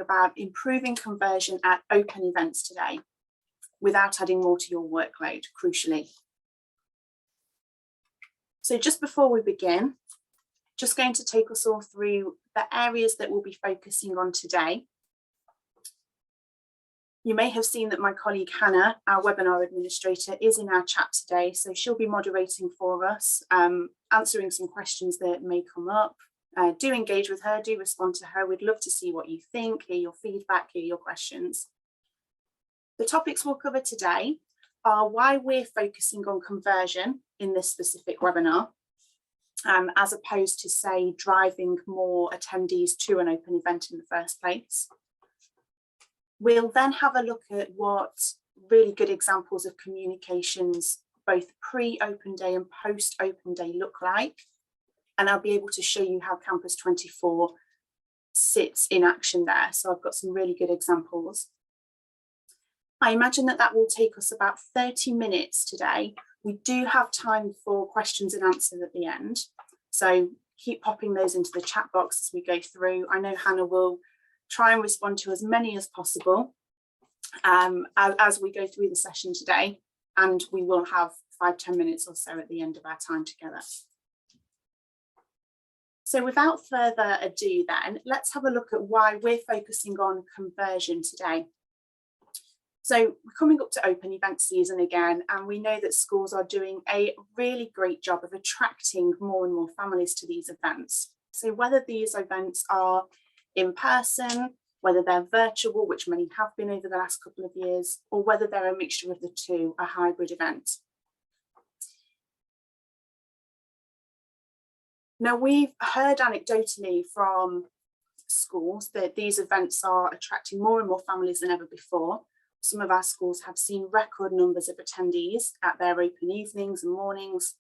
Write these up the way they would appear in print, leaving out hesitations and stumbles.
about improving conversion at open events today without adding more to your workload, crucially. So just before we begin, just going to take us all through the areas that we'll be focusing on today. You may have seen that my colleague Hannah, our webinar administrator, is in our chat today, so she'll be moderating for us, answering some questions that may come up. Do engage with her, do respond to her. We'd love to see what you think, hear your feedback, hear your questions. The topics we'll cover today are why we're focusing on conversion in this specific webinar, as opposed to, say, driving more attendees to an open event in the first place. We'll then have a look at what really good examples of communications, both pre-open day and post-open day, look like. And I'll be able to show you how Kampus24 sits in action there. So I've got some really good examples. I imagine that will take us about 30 minutes today. We do have time for questions and answers at the end. So keep popping those into the chat box as we go through. I know Hannah will try and respond to as many as possible as we go through the session today. And we will have 5–10 minutes or so at the end of our time together. So without further ado then, let's have a look at why we're focusing on conversion today. So we're coming up to open event season again, and we know that schools are doing a really great job of attracting more and more families to these events. So whether these events are in person, whether they're virtual, which many have been over the last couple of years, or whether they're a mixture of the two, a hybrid event. Now, we've heard anecdotally from schools that these events are attracting more and more families than ever before. Some of our schools have seen record numbers of attendees at their open evenings and mornings.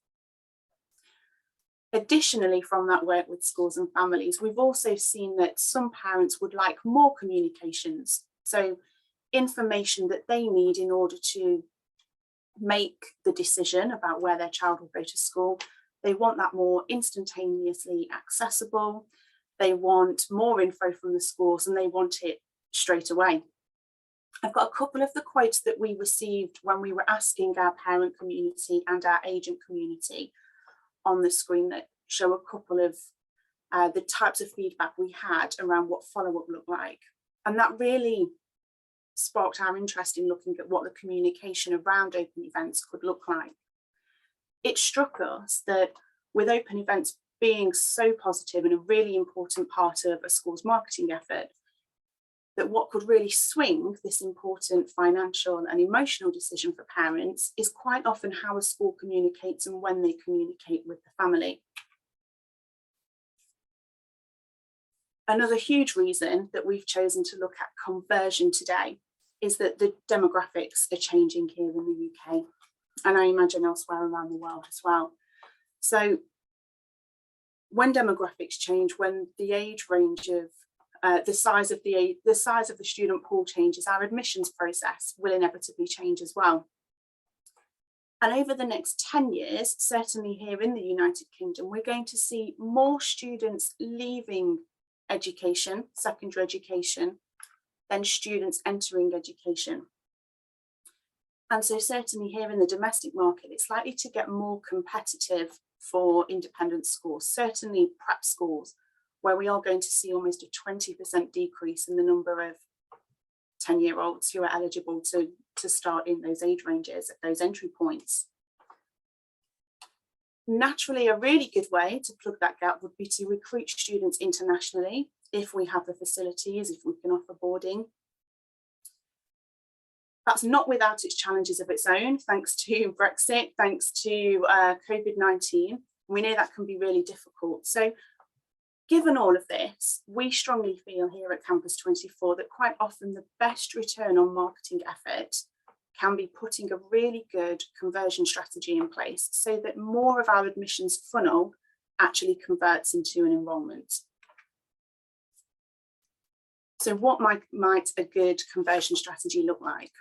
Additionally, from that work with schools and families, we've also seen that some parents would like more communications. So information that they need in order to make the decision about where their child will go to school. They want that more instantaneously accessible. They want more info from the schools and they want it straight away. I've got a couple of the quotes that we received when we were asking our parent community and our agent community on the screen that show a couple of the types of feedback we had around what follow-up looked like. And that really sparked our interest in looking at what the communication around open events could look like. It struck us that with open events being so positive and a really important part of a school's marketing effort, that what could really swing this important financial and emotional decision for parents is quite often how a school communicates and when they communicate with the family. Another huge reason that we've chosen to look at conversion today is that the demographics are changing here in the UK, and I imagine elsewhere around the world as well. So when demographics change, when the age range of the size of the student pool changes, our admissions process will inevitably change as well. And over the next 10 years, certainly here in the United Kingdom, we're going to see more students leaving education, secondary education, than students entering education. And so certainly here in the domestic market, it's likely to get more competitive for independent schools, certainly prep schools, where we are going to see almost a 20% decrease in the number of 10-year-olds who are eligible to start in those age ranges at those entry points. Naturally, a really good way to plug that gap would be to recruit students internationally if we have the facilities, if we can offer boarding. That's not without its challenges of its own, thanks to Brexit, thanks to COVID-19. We know that can be really difficult. So given all of this, we strongly feel here at Kampus24 that quite often the best return on marketing effort can be putting a really good conversion strategy in place so that more of our admissions funnel actually converts into an enrolment. So what might a good conversion strategy look like?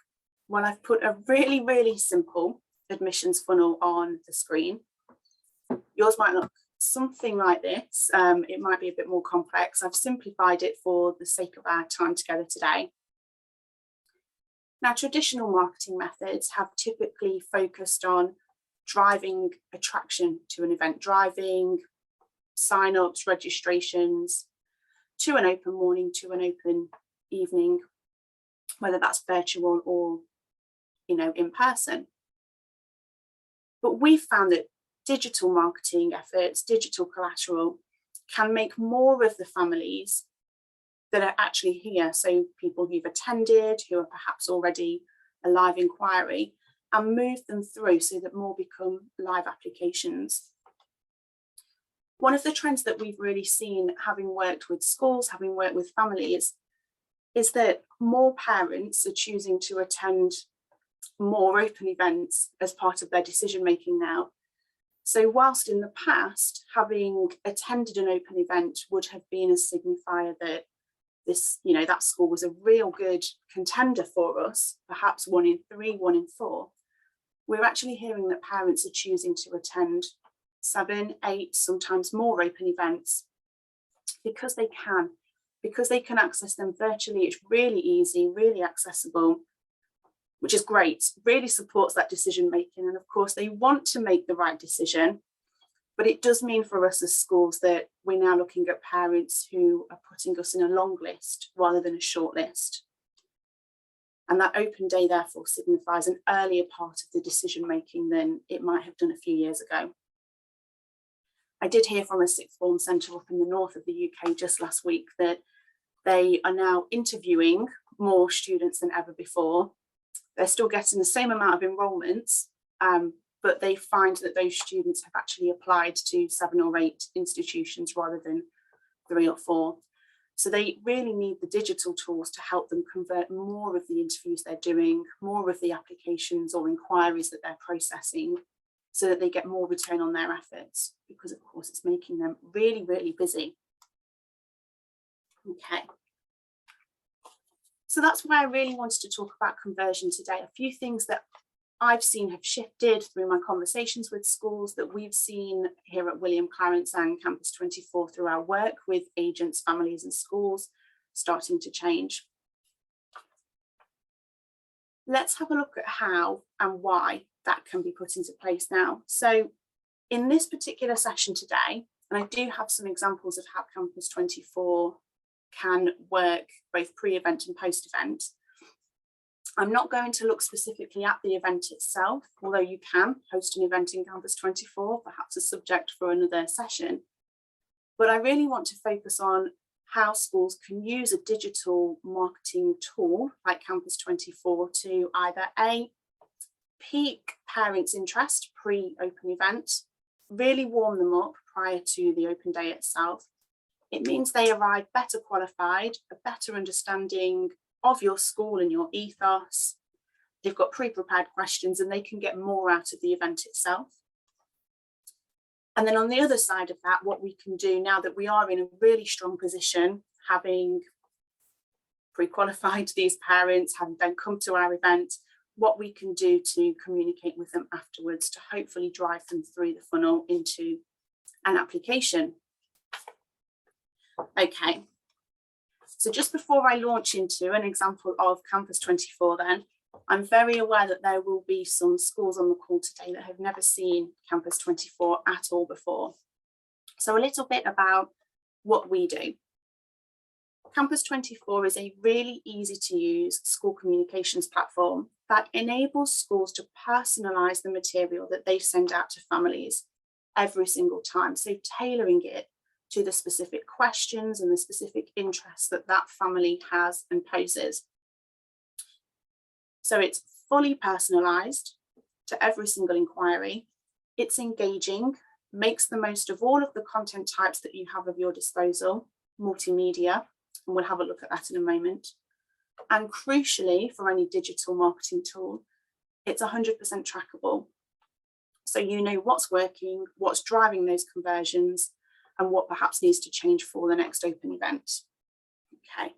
Well, I've put a really simple admissions funnel on the screen. Yours might look something like this. It might be a bit more complex. I've simplified it for the sake of our time together today. Now, traditional marketing methods have typically focused on driving attraction to an event, driving sign-ups, registrations to an open morning, to an open evening, whether that's virtual or, in person. But we found that digital marketing efforts, digital collateral, can make more of the families that are actually here. So people who've attended, who are perhaps already a live inquiry, and move them through so that more become live applications. One of the trends that we've really seen, having worked with schools, having worked with families, is that more parents are choosing to attend more open events as part of their decision making now. So whilst in the past, having attended an open event would have been a signifier that that school was a real good contender for us, perhaps 1 in 3, 1 in 4, we're actually hearing that parents are choosing to attend 7, 8, sometimes more open events because they can access them virtually. It's really easy, really accessible, which is great, really supports that decision making. And of course, they want to make the right decision, but it does mean for us as schools that we're now looking at parents who are putting us in a long list rather than a short list. And that open day therefore signifies an earlier part of the decision making than it might have done a few years ago. I did hear from a sixth form centre up in the north of the UK just last week that they are now interviewing more students than ever before. They're still getting the same amount of enrolments, but they find that those students have actually applied to 7 or 8 institutions rather than 3 or 4. So they really need the digital tools to help them convert more of the interviews they're doing, more of the applications or inquiries that they're processing, so that they get more return on their efforts, because of course it's making them really, really busy. Okay. So that's why I really wanted to talk about conversion today. A few things that I've seen have shifted through my conversations with schools, that we've seen here at William Clarence and Kampus24 through our work with agents, families and schools, starting to change. Let's have a look at how and why that can be put into place now. So in this particular session today, and I do have some examples of how Kampus24 can work both pre-event and post-event. I'm not going to look specifically at the event itself, although you can host an event in Kampus24, perhaps a subject for another session. But I really want to focus on how schools can use a digital marketing tool like Kampus24 to either A, pique parents' interest pre-open event, really warm them up prior to the open day itself. It means they arrive better qualified, a better understanding of your school and your ethos. They've got pre-prepared questions and they can get more out of the event itself. And then on the other side of that, what we can do now that we are in a really strong position, having pre-qualified these parents, having them come to our event, what we can do to communicate with them afterwards to hopefully drive them through the funnel into an application. Okay, so just before I launch into an example of Kampus24 then, I'm very aware that there will be some schools on the call today that have never seen Kampus24 at all before. So a little bit about what we do. Kampus24 is a really easy to use school communications platform that enables schools to personalise the material that they send out to families every single time. So tailoring it to the specific questions and the specific interests that that family has and poses. So it's fully personalised to every single inquiry. It's engaging, makes the most of all of the content types that you have at your disposal, multimedia, and we'll have a look at that in a moment. And crucially, for any digital marketing tool, it's 100% trackable. So you know what's working, what's driving those conversions, and what perhaps needs to change for the next open event. Okay.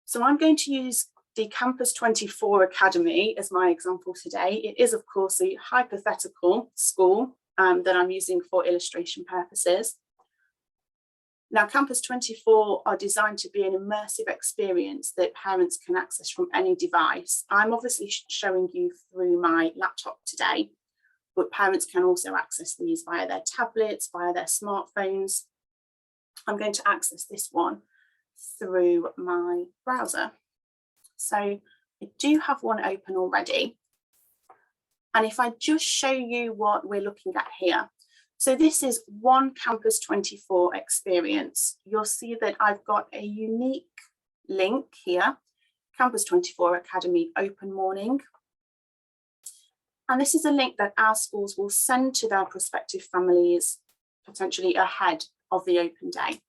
So I'm going to use the Kampus24 Academy as my example today. It is, of course, a hypothetical school that I'm using for illustration purposes. Now, Kampus24 are designed to be an immersive experience that parents can access from any device. I'm obviously showing you through my laptop today, but parents can also access these via their tablets, via their smartphones. I'm going to access this one through my browser. So I do have one open already. And if I just show you what we're looking at here. So this is one Kampus24 experience. You'll see that I've got a unique link here, Kampus24 Academy Open Morning. And this is a link that our schools will send to their prospective families potentially ahead of the open day.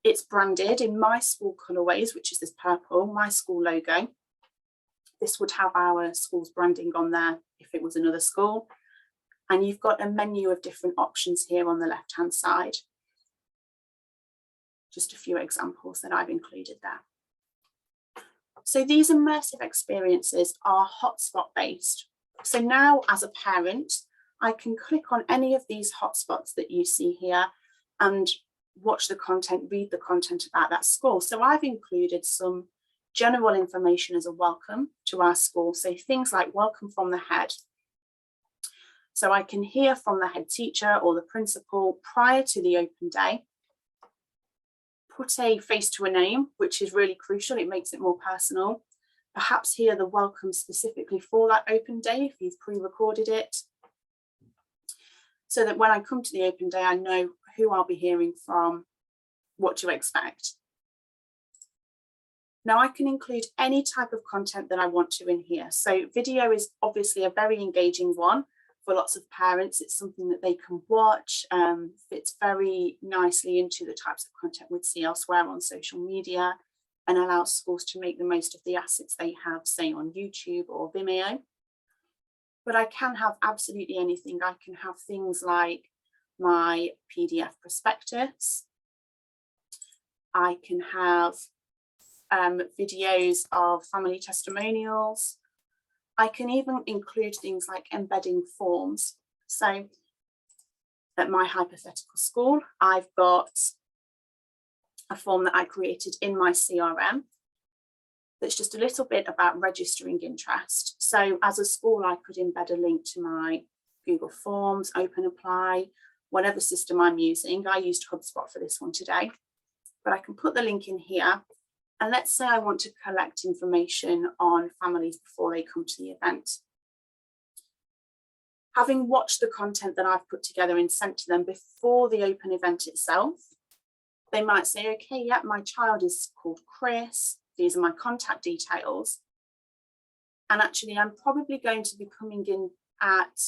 It's branded in my school colourways, which is this purple, my school logo. This would have our school's branding on there if it was another school. And you've got a menu of different options here on the left-hand side. Just a few examples that I've included there. So these immersive experiences are hotspot based. So now as a parent, I can click on any of these hotspots that you see here and watch the content, read the content about that school. So I've included some general information as a welcome to our school. So things like welcome from the head. So I can hear from the head teacher or the principal prior to the open day. Put a face to a name, which is really crucial. It makes it more personal. Perhaps hear the welcome specifically for that open day if you've pre-recorded it. So that when I come to the open day, I know who I'll be hearing from, what to expect. Now I can include any type of content that I want to in here. So video is obviously a very engaging one for lots of parents. It's something that they can watch, fits very nicely into the types of content we'd see elsewhere on social media and allows schools to make the most of the assets they have, say on YouTube or Vimeo. But I can have absolutely anything. I can have things like my PDF prospectus. I can have videos of family testimonials. I can even include things like embedding forms. So at my hypothetical school, I've got a form that I created in my CRM that's just a little bit about registering interest. So as a school, I could embed a link to my Google Forms, Open Apply, whatever system I'm using. I used HubSpot for this one today, but I can put the link in here. And let's say I want to collect information on families before they come to the event. Having watched the content that I've put together and sent to them before the open event itself, they might say, okay, yeah, my child is called Chris. These are my contact details. And actually, I'm probably going to be coming in at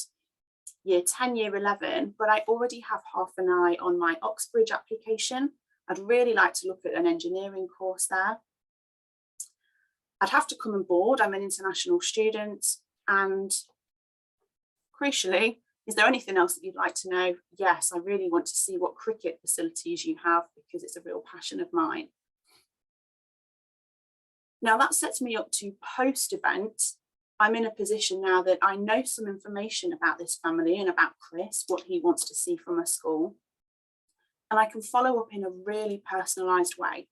year 10, year 11, but I already have half an eye on my Oxbridge application. I'd really like to look at an engineering course there. I'd have to come on board. I'm an international student. And crucially, is there anything else that you'd like to know? Yes, I really want to see what cricket facilities you have because it's a real passion of mine. Now that sets me up to post-event. I'm in a position now that I know some information about this family and about Chris, what he wants to see from a school. And I can follow up in a really personalised way.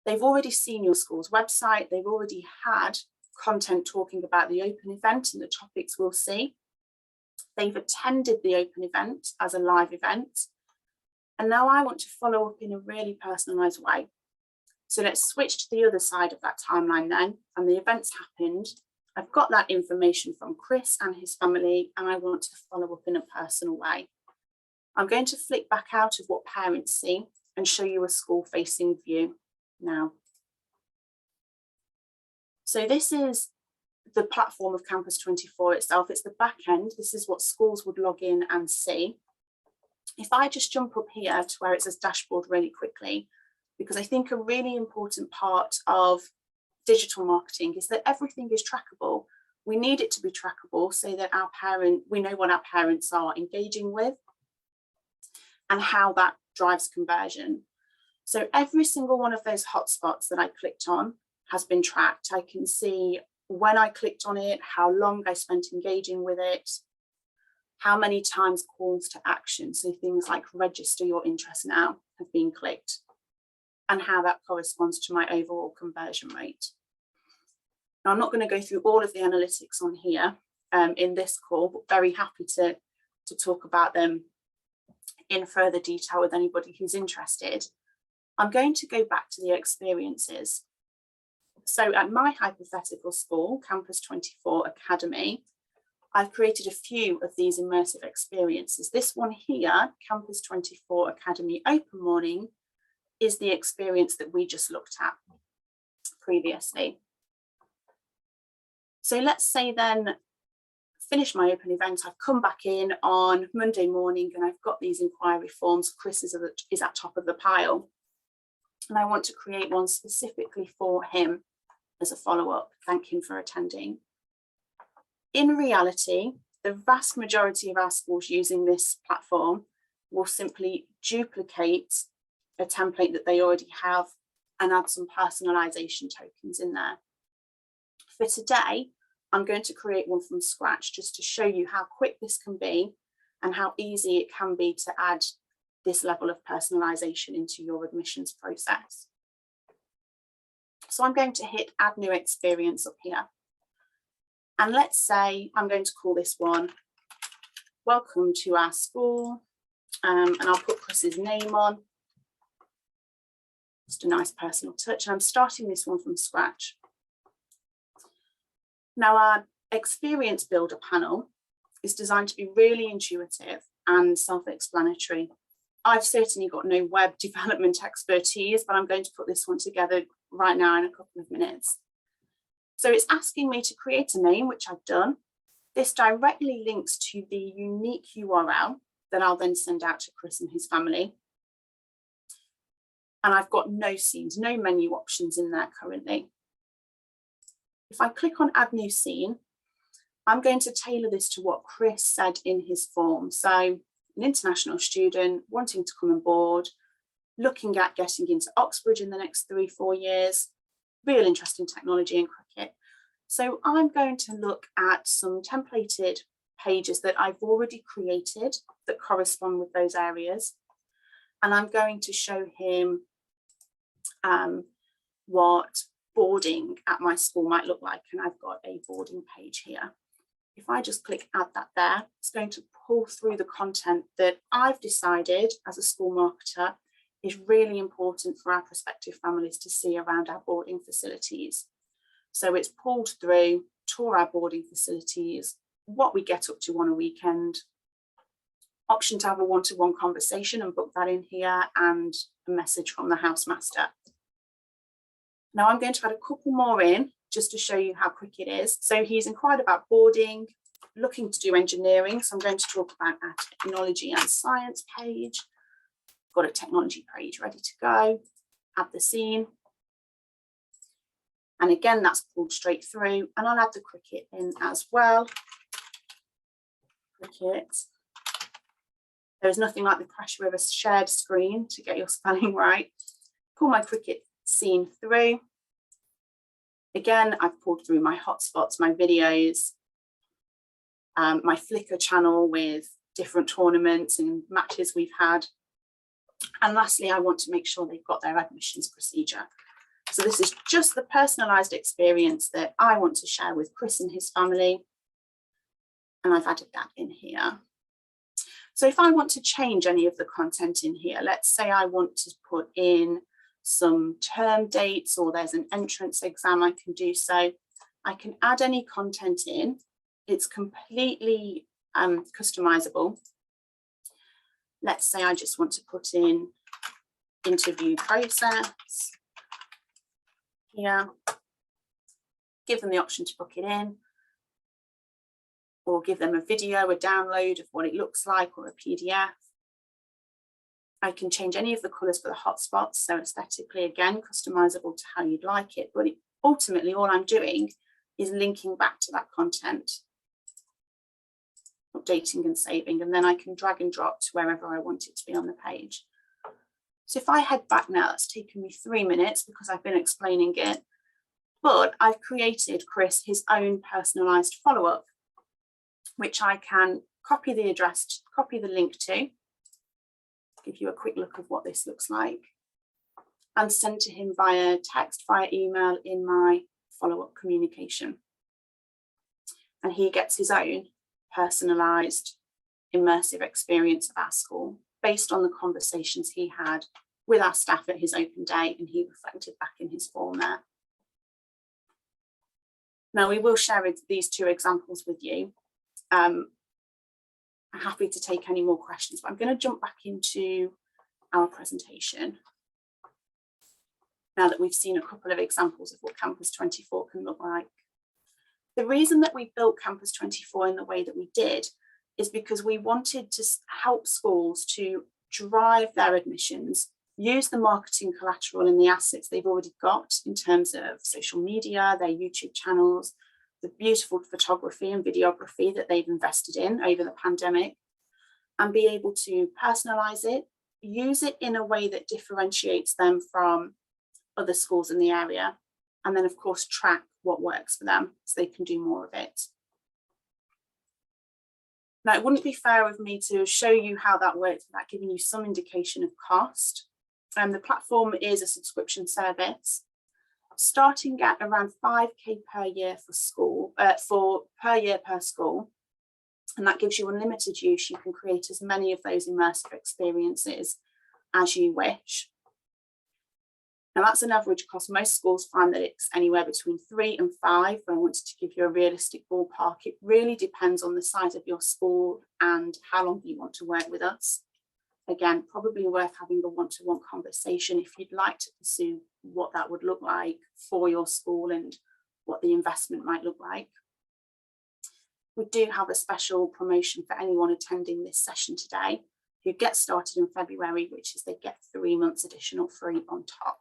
They've already seen your school's website. They've already had content talking about the open event and the topics we'll see. They've attended the open event as a live event. And now I want to follow up in a really personalised way. So let's switch to the other side of that timeline then. And the event's happened. I've got that information from Chris and his family, and I want to follow up in a personal way. I'm going to flick back out of what parents see and show you a school-facing view now. So this is the platform of Kampus24 itself. It's the back end. This is what schools would log in and see. If I just jump up here to where it says dashboard really quickly, because I think a really important part of digital marketing is that everything is trackable. We need it to be trackable so that we know what our parents are engaging with and how that drives conversion. So every single one of those hotspots that I clicked on has been tracked. I can see when I clicked on it, how long I spent engaging with it, how many times calls to action, so things like register your interest now, have been clicked, and how that corresponds to my overall conversion rate. Now, I'm not going to go through all of the analytics on here in this call, but very happy to talk about them in further detail with anybody who's interested. I'm going to go back to the experiences. So at my hypothetical school, Kampus24 Academy, I've created a few of these immersive experiences. This one here, Kampus24 Academy Open Morning, is the experience that we just looked at previously. So let's say then, finish my open event, I've come back in on Monday morning and I've got these inquiry forms. Chris is at top of the pile. And I want to create one specifically for him as a follow-up, thank him for attending. In reality, the vast majority of our schools using this platform will simply duplicate a template that they already have and add some personalisation tokens in there. For today, I'm going to create one from scratch just to show you how quick this can be and how easy it can be to add this level of personalisation into your admissions process. So I'm going to hit add new experience up here. And let's say I'm going to call this one, welcome to our school. And I'll put Chris's name on. Just a nice personal touch. And I'm starting this one from scratch. Now, our experience builder panel is designed to be really intuitive and self-explanatory. I've certainly got no web development expertise, but I'm going to put this one together right now in a couple of minutes. So it's asking me to create a name, which I've done. This directly links to the unique URL that I'll then send out to Chris and his family. And I've got no scenes, no menu options in there currently. If I click on add new scene, I'm going to tailor this to what Chris said in his form. So an international student wanting to come on board, looking at getting into Oxbridge in the next 3-4 years, real interest in technology and cricket. So I'm going to look at some templated pages that I've already created that correspond with those areas. And I'm going to show him what boarding at my school might look like. And I've got a boarding page here. If I just click add that there, it's going to pull through the content that I've decided as a school marketer is really important for our prospective families to see around our boarding facilities. So it's pulled through, tour our boarding facilities, what we get up to on a weekend, option to have a one-to-one conversation and book that in here, and a message from the housemaster. Now I'm going to add a couple more in just to show you how quick it is. So he's inquired about boarding, looking to do engineering. So I'm going to talk about our technology and science page. Got a technology page ready to go. Add the scene. And again, that's pulled straight through. And I'll add the cricket in as well. Cricket. There is nothing like the pressure of a shared screen to get your spelling right. Pull my cricket scene through. Again, I've pulled through my hotspots, my videos, my Flickr channel with different tournaments and matches we've had. And lastly, I want to make sure they've got their admissions procedure. So this is just the personalised experience that I want to share with Chris and his family. And I've added that in here. So if I want to change any of the content in here, let's say I want to put in some term dates, or there's an entrance exam, I can do so. I can add any content in. It's completely customizable. Let's say I just want to put in interview process here. Give them the option to book it in, or give them a video, a download of what it looks like, or a PDF. I can change any of the colours for the hotspots, so aesthetically, again, customizable to how you'd like it. But ultimately, all I'm doing is linking back to that content, updating and saving, and then I can drag and drop to wherever I want it to be on the page. So if I head back now, that's taken me 3 minutes because I've been explaining it, but I've created Chris his own personalised follow-up, which I can copy the address, copy the link to, give you a quick look of what this looks like, and send to him via text, via email in my follow-up communication. And he gets his own personalised, immersive experience of our school based on the conversations he had with our staff at his open day, and he reflected back in his form there. Now, we will share these two examples with you. I'm happy to take any more questions, but I'm going to jump back into our presentation now that we've seen a couple of examples of what Kampus24 can look like. The reason that we built Kampus24 in the way that we did is because we wanted to help schools to drive their admissions, use the marketing collateral and the assets they've already got in terms of social media, their YouTube channels, the beautiful photography and videography that they've invested in over the pandemic, and be able to personalise it, use it in a way that differentiates them from other schools in the area, and then of course track what works for them so they can do more of it. Now, it wouldn't be fair of me to show you how that works without giving you some indication of cost. The platform is a subscription service, starting at around 5k per year per school, and that gives you unlimited use. You can create as many of those immersive experiences as you wish. Now, that's an average cost. Most schools find that it's anywhere between 3 and 5, but I wanted to give you a realistic ballpark. It really depends on the size of your school and how long you want to work with us. Again, probably worth having a one-to-one conversation if you'd like to pursue what that would look like for your school and what the investment might look like. We do have a special promotion for anyone attending this session today who gets started in February, which is they get 3 months additional free on top.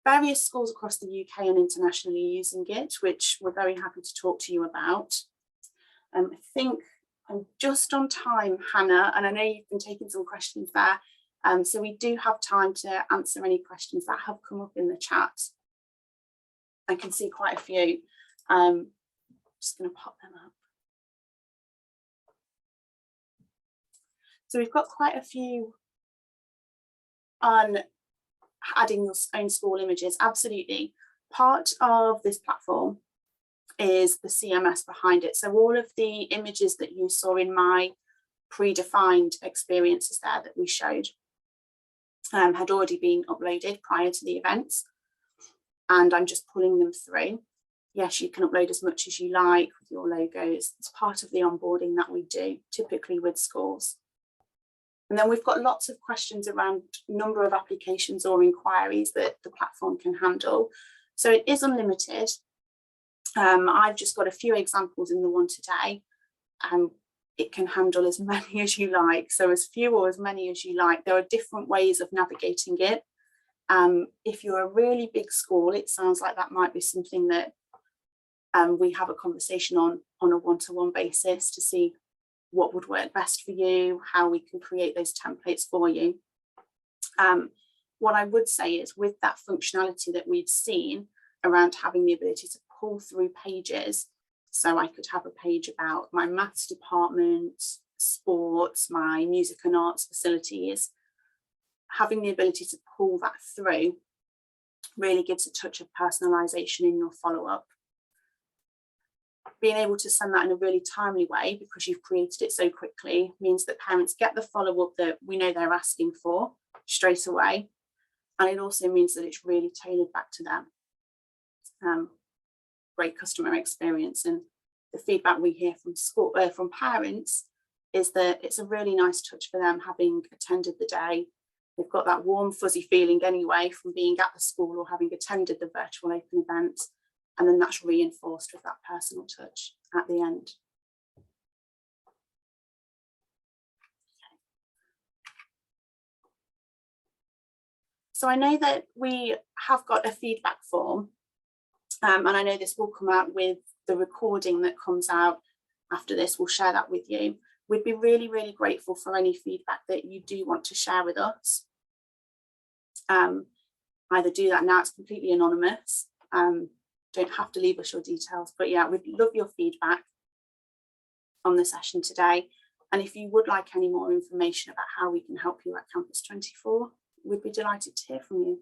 Various schools across the UK and internationally using it, which we're very happy to talk to you about. I think I'm just on time, Hannah, and I know you've been taking some questions there. So we do have time to answer any questions that have come up in the chat. I can see quite a few. I'm just going to pop them up. So we've got quite a few on adding your own school images. Absolutely. Part of this platform is the CMS behind it. So all of the images that you saw in my predefined experiences there that we showed had already been uploaded prior to the events, and I'm just pulling them through. Yes, you can upload as much as you like with your logos. It's part of the onboarding that we do, typically with schools. And then we've got lots of questions around number of applications or inquiries that the platform can handle. So it is unlimited. I've just got a few examples in the one today. It can handle as many as you like. So as few or as many as you like. There are different ways of navigating it. If you're a really big school, it sounds like that might be something that we have a conversation on a one-to-one basis to see what would work best for you, how we can create those templates for you. What I would say is with that functionality that we've seen around having the ability to pull through pages, so I could have a page about my maths department, sports, my music and arts facilities, having the ability to pull that through really gives a touch of personalisation in your follow-up. Being able to send that in a really timely way because you've created it so quickly means that parents get the follow-up that we know they're asking for straight away. And it also means that it's really tailored back to them. Great customer experience. And the feedback we hear from parents is that it's a really nice touch for them having attended the day. They've got that warm, fuzzy feeling anyway from being at the school or having attended the virtual open event. And then that's reinforced with that personal touch at the end. So I know that we have got a feedback form, and I know this will come out with the recording that comes out after this. We'll share that with you. We'd be really, really grateful for any feedback that you do want to share with us. Either do that now, it's completely anonymous. Don't have to leave us your details, but yeah, we'd love your feedback. on the session today. And if you would like any more information about how we can help you at Kampus24, we'd be delighted to hear from you.